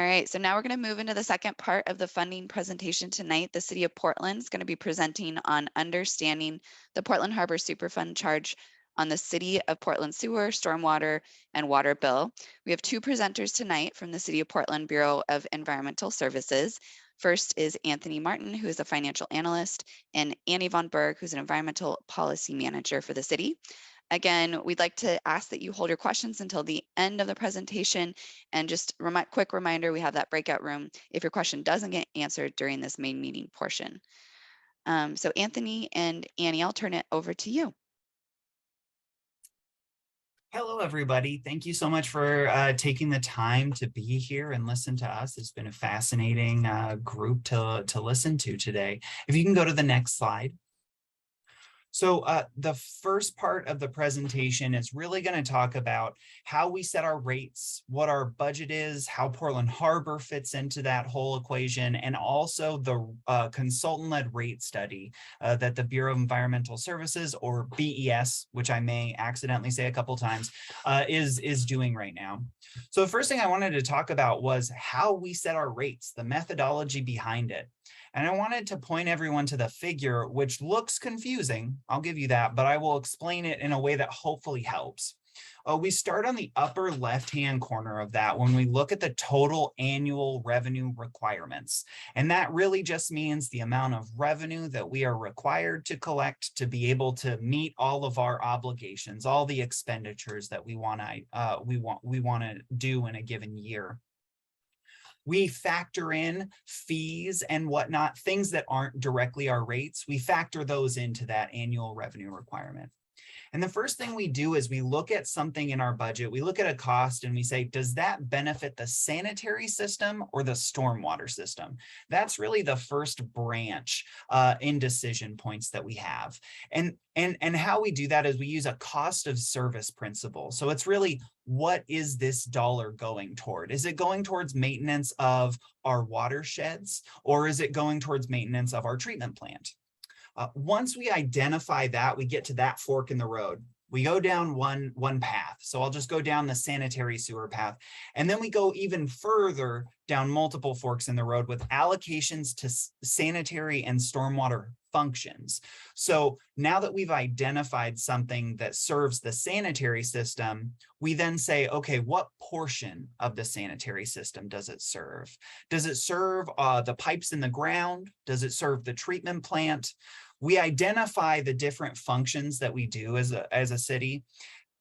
All right, so now we're going to move into the second part of the funding presentation tonight. The City of Portland is going to be presenting on understanding the Portland Harbor Superfund charge on the City of Portland sewer, stormwater, and water bill. We have two presenters tonight from the City of Portland Bureau of Environmental Services. First is Anthony Martin, who is a financial analyst, and Annie Von Berg, who's an environmental policy manager for the city. Again, we'd like to ask that you hold your questions until the end of the presentation. And just quick reminder, we have that breakout room if your question doesn't get answered during this main meeting portion. So Anthony and Annie, I'll turn it over to you. Hello, everybody. Thank you so much for taking the time to be here and listen to us. It's been a fascinating group to listen to today. If you can go to the next slide. So the first part of the presentation is really going to talk about how we set our rates, what our budget is, how Portland Harbor fits into that whole equation, and also the consultant-led rate study that the Bureau of Environmental Services, or BES, which I may accidentally say a couple times, is doing right now. So the first thing I wanted to talk about was how we set our rates, the methodology behind it. And I wanted to point everyone to the figure, which looks confusing. I'll give you that, but I will explain it in a way that hopefully helps. We start on the upper left-hand corner of that when we look at the total annual revenue requirements. And that really just means the amount of revenue that we are required to collect to be able to meet all of our obligations, all the expenditures that we want to do in a given year. We factor in fees and whatnot, things that aren't directly our rates. We factor those into that annual revenue requirement. And the first thing we do is we look at something in our budget, we look at a cost and we say, does that benefit the sanitary system or the stormwater system? That's really the first branch in decision points that we have. And how we do that is we use a cost of service principle. So it's really, what is this dollar going toward? Is it going towards maintenance of our watersheds, or is it going towards maintenance of our treatment plant? Once we identify that, we get to that fork in the road. We go down one path. So I'll just go down the sanitary sewer path. And then we go even further down multiple forks in the road with allocations to sanitary and stormwater functions. So now that we've identified something that serves the sanitary system, we then say, okay, what portion of the sanitary system does it serve? Does it serve the pipes in the ground? Does it serve the treatment plant? We identify the different functions that we do as a city,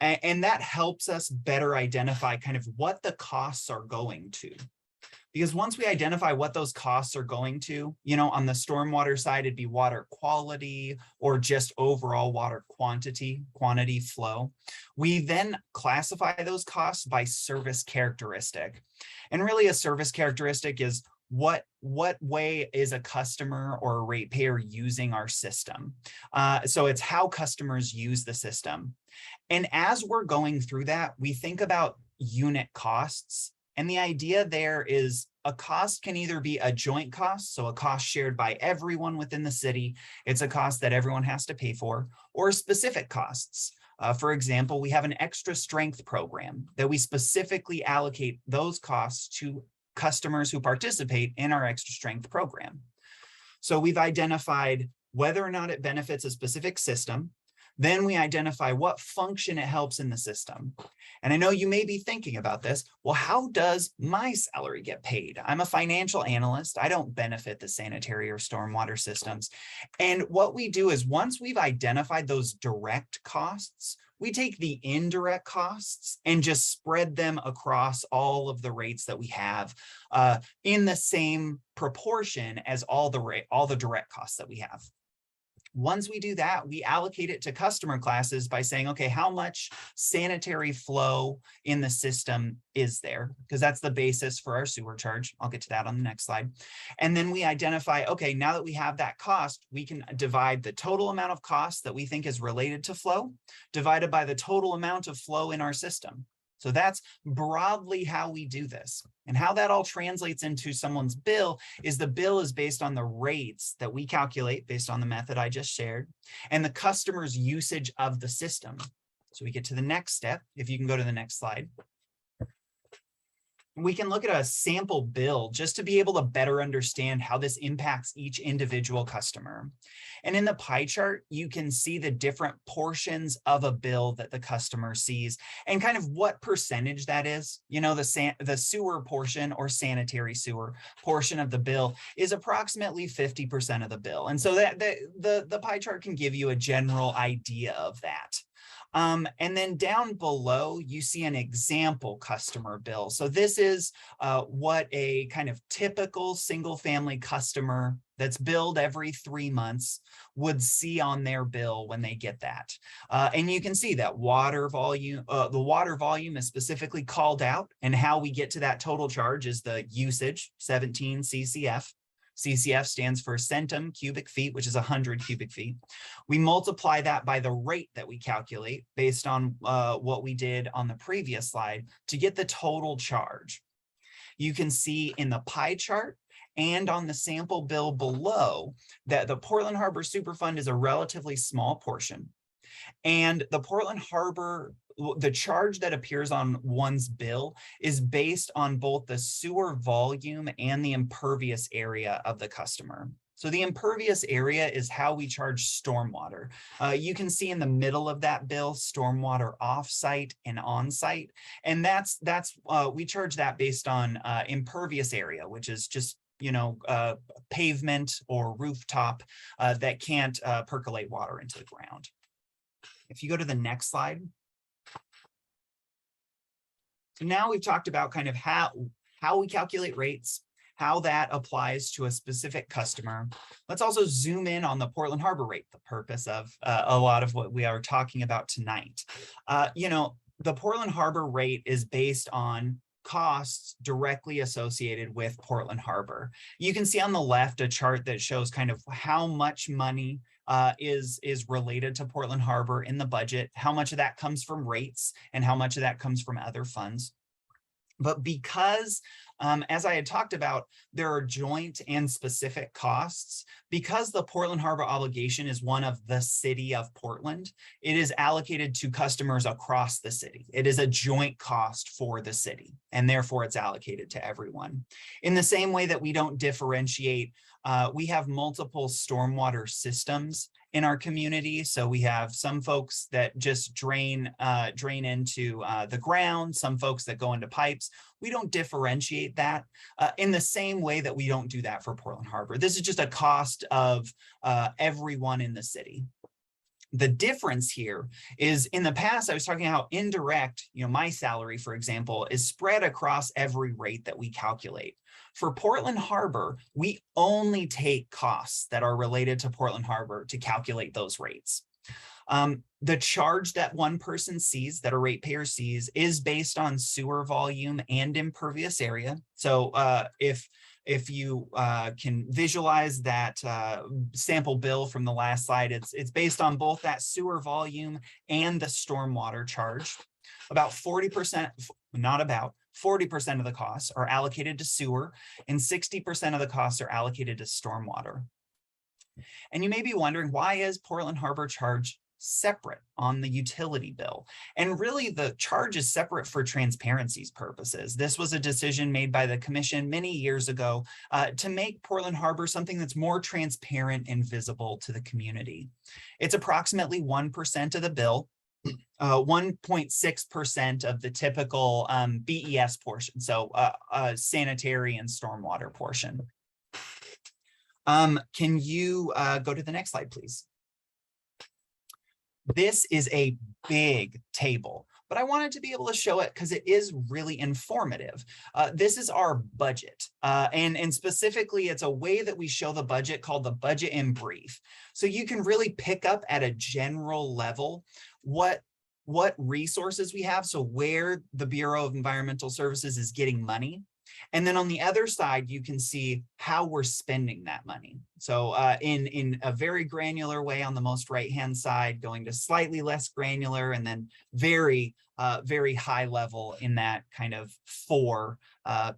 and that helps us better identify kind of what the costs are going to. Because once we identify what those costs are going to, you know, on the stormwater side, it'd be water quality or just overall water quantity flow. We then classify those costs by service characteristic. And really a service characteristic is what way is a customer or a ratepayer using our system? So it's how customers use the system. And as we're going through that, we think about unit costs. And the idea there is a cost can either be a joint cost, so a cost shared by everyone within the city. It's a cost that everyone has to pay for, or specific costs. For example, we have an extra strength program that we specifically allocate those costs to customers who participate in our extra strength program. So we've identified whether or not it benefits a specific system. Then we identify what function it helps in the system. And I know you may be thinking about this. Well, how does my salary get paid? I'm a financial analyst. I don't benefit the sanitary or stormwater systems. And what we do is once we've identified those direct costs, we take the indirect costs and just spread them across all of the rates that we have in the same proportion as all the direct costs that we have. Once we do that, we allocate it to customer classes by saying, okay, how much sanitary flow in the system is there? Because that's the basis for our sewer charge. I'll get to that on the next slide. And then we identify, okay, now that we have that cost, we can divide the total amount of cost that we think is related to flow divided by the total amount of flow in our system. So that's broadly how we do this. And how that all translates into someone's bill is the bill is based on the rates that we calculate based on the method I just shared and the customer's usage of the system. So we get to the next step. If you can go to the next slide. we can look at a sample bill just to be able to better understand how this impacts each individual customer. And in the pie chart, you can see the different portions of a bill that the customer sees and kind of what percentage that is. You know, the sewer portion or sanitary sewer portion of the bill is approximately 50% of the bill. And so that the pie chart can give you a general idea of that. And then down below, you see an example customer bill. So this is what a kind of typical single family customer that's billed every 3 months would see on their bill when they get that. And you can see that water volume, the water volume is specifically called out, and how we get to that total charge is the usage, 17 CCF. CCF stands for centum cubic feet, which is 100 cubic feet. We multiply that by the rate that we calculate based on what we did on the previous slide to get the total charge. You can see in the pie chart and on the sample bill below that the Portland Harbor Superfund is a relatively small portion. And the Portland Harbor, the charge that appears on one's bill is based on both the sewer volume and the impervious area of the customer. So the impervious area is how we charge stormwater. You can see in the middle of that bill, stormwater off-site and on-site. And we charge that based on impervious area, which is just pavement or rooftop that can't percolate water into the ground. If you go to the next slide. So now we've talked about kind of how we calculate rates, how that applies to a specific customer. Let's also zoom in on the Portland Harbor rate, the purpose of a lot of what we are talking about tonight. The Portland Harbor rate is based on costs directly associated with Portland Harbor. You can see on the left a chart that shows kind of how much money is related to Portland Harbor in the budget, how much of that comes from rates and how much of that comes from other funds. But because, as I had talked about, there are joint and specific costs, because the Portland Harbor obligation is one of the city of Portland, it is allocated to customers across the city. It is a joint cost for the city, and therefore it's allocated to everyone. In the same way that we don't differentiate, we have multiple stormwater systems in our community. So we have some folks that just drain into the ground, some folks that go into pipes. We don't differentiate that in the same way that we don't do that for Portland Harbor. This is just a cost of everyone in the city. The difference here is, in the past, I was talking how indirect, my salary, for example, is spread across every rate that we calculate. For Portland Harbor, we only take costs that are related to Portland Harbor to calculate those rates. The charge that one person sees, that a ratepayer sees, is based on sewer volume and impervious area. So if you can visualize that sample bill from the last slide, it's based on both that sewer volume and the stormwater charge. About 40%, not about, 40% of the costs are allocated to sewer, and 60% of the costs are allocated to stormwater. And you may be wondering, why is Portland Harbor charge separate on the utility bill? And really, the charge is separate for transparency's purposes. This was a decision made by the commission many years ago to make Portland Harbor something that's more transparent and visible to the community. It's approximately 1% of the bill, 1.6% of the typical BES portion, so sanitary and stormwater portion. Can you go to the next slide, please? This is a big table, but I wanted to be able to show it because it is really informative. This is our budget, and specifically, it's a way that we show the budget called the budget in brief. So you can really pick up at a general level what resources we have, so where the Bureau of Environmental Services is getting money. And then on the other side, you can see how we're spending that money. So in a very granular way on the most right-hand side, going to slightly less granular, and then very high level in that kind of 4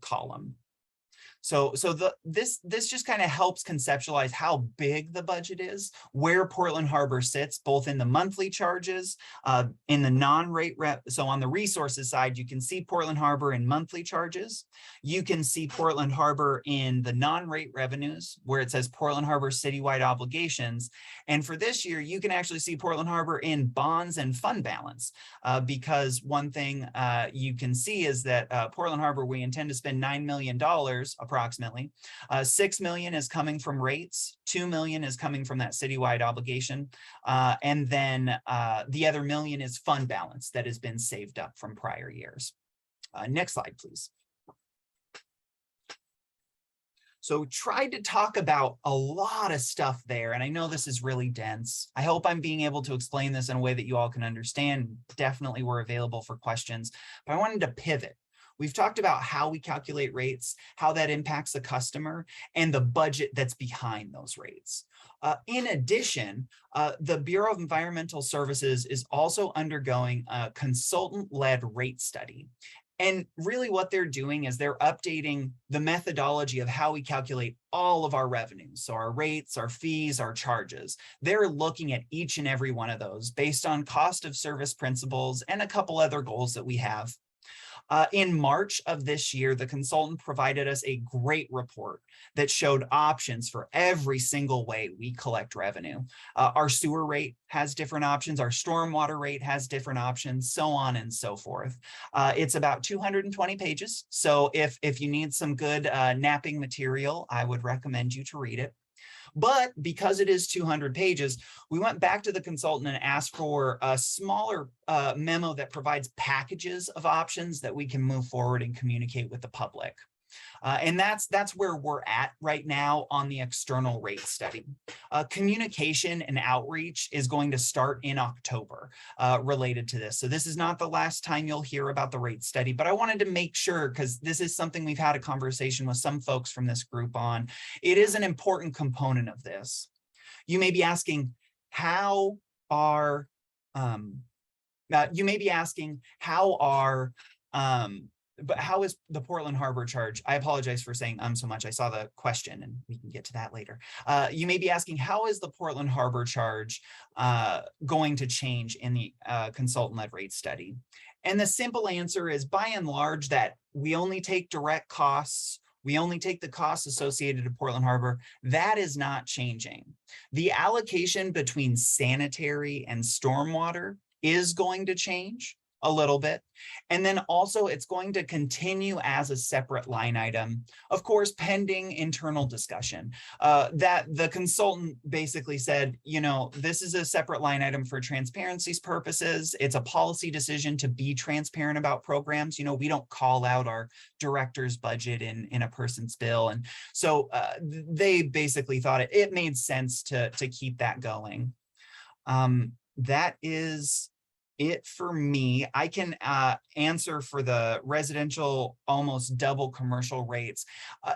column. This just kind of helps conceptualize how big the budget is, where Portland Harbor sits, both in the monthly charges, in the non-rate so on the resources side, you can see Portland Harbor in monthly charges. You can see Portland Harbor in the non-rate revenues, where it says Portland Harbor citywide obligations. And for this year, you can actually see Portland Harbor in bonds and fund balance, because one thing you can see is that Portland Harbor, we intend to spend $9 million approximately. $6 million is coming from rates, $2 million is coming from that citywide obligation, and then the other $1 million is fund balance that has been saved up from prior years. Next slide, please. So tried to talk about a lot of stuff there, and I know this is really dense. I hope I'm being able to explain this in a way that you all can understand. Definitely we're available for questions, but I wanted to pivot. We've talked about how we calculate rates, how that impacts the customer, and the budget that's behind those rates. In addition, the Bureau of Environmental Services is also undergoing a consultant-led rate study. And really what they're doing is they're updating the methodology of how we calculate all of our revenues. So our rates, our fees, our charges. They're looking at each and every one of those based on cost of service principles and a couple other goals that we have. In March of this year, the consultant provided us a great report that showed options for every single way we collect revenue. Our sewer rate has different options, our stormwater rate has different options, so on and so forth. It's about 220 pages. So if you need some good napping material, I would recommend you to read it. But because it is 200 pages, we went back to the consultant and asked for a smaller memo that provides packages of options that we can move forward and communicate with the public. And that's where we're at right now on the external rate study. Communication and outreach is going to start in October related to this. So this is not the last time you'll hear about the rate study, but I wanted to make sure, because this is something we've had a conversation with some folks from this group on. It is an important component of this. You may be asking, how are but how is the Portland Harbor charge? I apologize for saying so much. I saw the question and we can get to that later. You may be asking, how is the Portland Harbor charge going to change in the consultant-led rate study? And the simple answer is, by and large, that we only take direct costs. We only take the costs associated to Portland Harbor. That is not changing. The allocation between sanitary and stormwater is going to change a little bit. And then also it's going to continue as a separate line item, of course, pending internal discussion. That the consultant basically said, you know, this is a separate line item for transparency's purposes. It's a policy decision to be transparent about programs. You know, we don't call out our director's budget in a person's bill. And so they basically thought it made sense to keep that going. That is it for me. I can answer for the residential almost double commercial rates.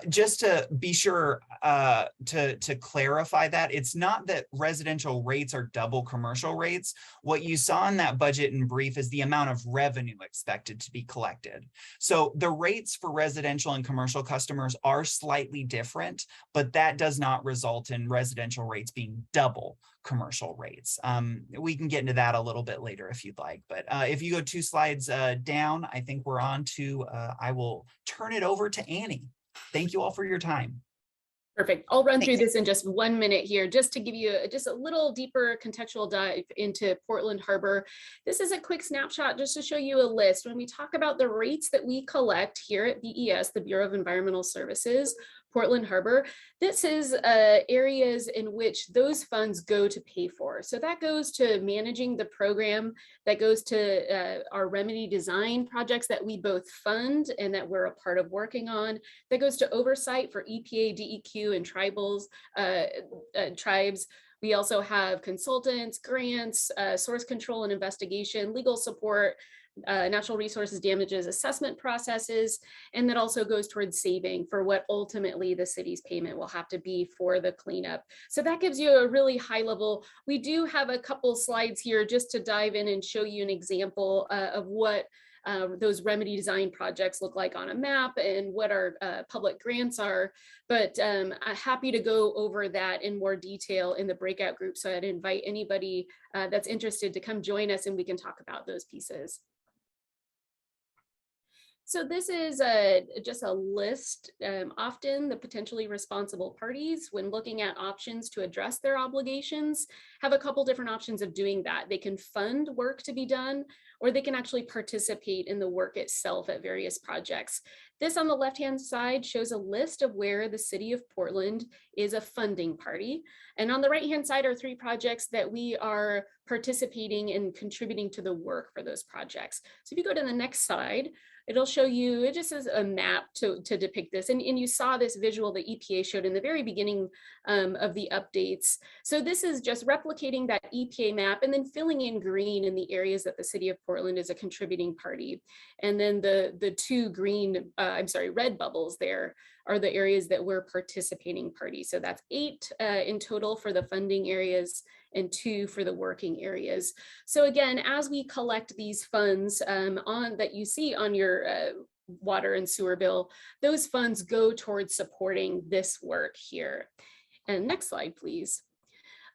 Just to be sure to clarify that, it's not that residential rates are double commercial rates. What you saw in that budget in brief is the amount of revenue expected to be collected. So the rates for residential and commercial customers are slightly different, but that does not result in residential rates being double commercial rates. We can get into that a little bit later if you'd like, but if you go 2 slides down, I think we're on to, I will turn it over to Annie. Thank you all for your time. Perfect. I'll run through this in just 1 minute here, just to give you just a little deeper contextual dive into Portland Harbor. This is a quick snapshot just to show you a list. When we talk about the rates that we collect here at BES, the Bureau of Environmental Services, Portland Harbor, this is areas in which those funds go to pay for. So that goes to managing the program, that goes to our remedy design projects that we both fund and that we're a part of working on, that goes to oversight for EPA, DEQ, and tribes. We also have consultants, grants, source control and investigation, legal support, natural resources damages assessment processes, and that also goes towards saving for what ultimately the city's payment will have to be for the cleanup. So that gives you a really high level. We do have a couple slides here just to dive in and show you an example of what those remedy design projects look like on a map and what our public grants are. But I'm happy to go over that in more detail in the breakout group. So I'd invite anybody that's interested to come join us and we can talk about those pieces. So this is just a list. Often the potentially responsible parties, when looking at options to address their obligations, have a couple different options of doing that. They can fund work to be done, or they can actually participate in the work itself at various projects. This on the left-hand side shows a list of where the city of Portland is a funding party. And on the right-hand side are 3 projects that we are participating and contributing to the work for those projects. So if you go to the next slide, it'll show you, it just is a map to depict this. And you saw this visual that EPA showed in the very beginning of the updates. So this is just replicating that EPA map and then filling in green in the areas that the city of Portland is a contributing party. And then the 2 green, red bubbles there are the areas that we're participating parties. So that's 8 in total for the funding areas and 2 for the working areas. So again, as we collect these funds that you see on your water and sewer bill, those funds go towards supporting this work here. And next slide, please.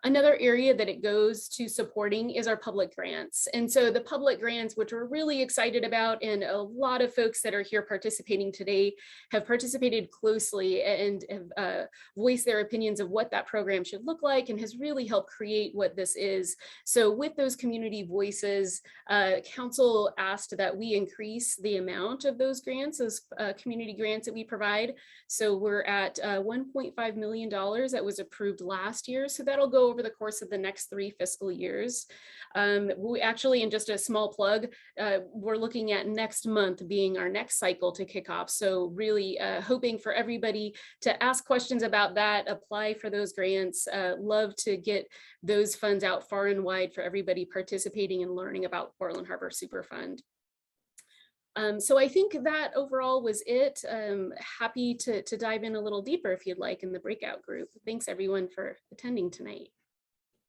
Another area that it goes to supporting is our public grants. And so the public grants, which we're really excited about, and a lot of folks that are here participating today have participated closely and have voiced their opinions of what that program should look like and has really helped create what this is. So with those community voices, council asked that we increase the amount of those grants, those community grants that we provide. So we're at $1.5 million that was approved last year. So that'll go over the course of the next 3 fiscal years. We actually, in just a small plug, we're looking at next month being our next cycle to kick off. So really hoping for everybody to ask questions about that, apply for those grants, love to get those funds out far and wide for everybody participating and learning about Portland Harbor Superfund. So I think that overall was it. Happy to dive in a little deeper if you'd like in the breakout group. Thanks everyone for attending tonight.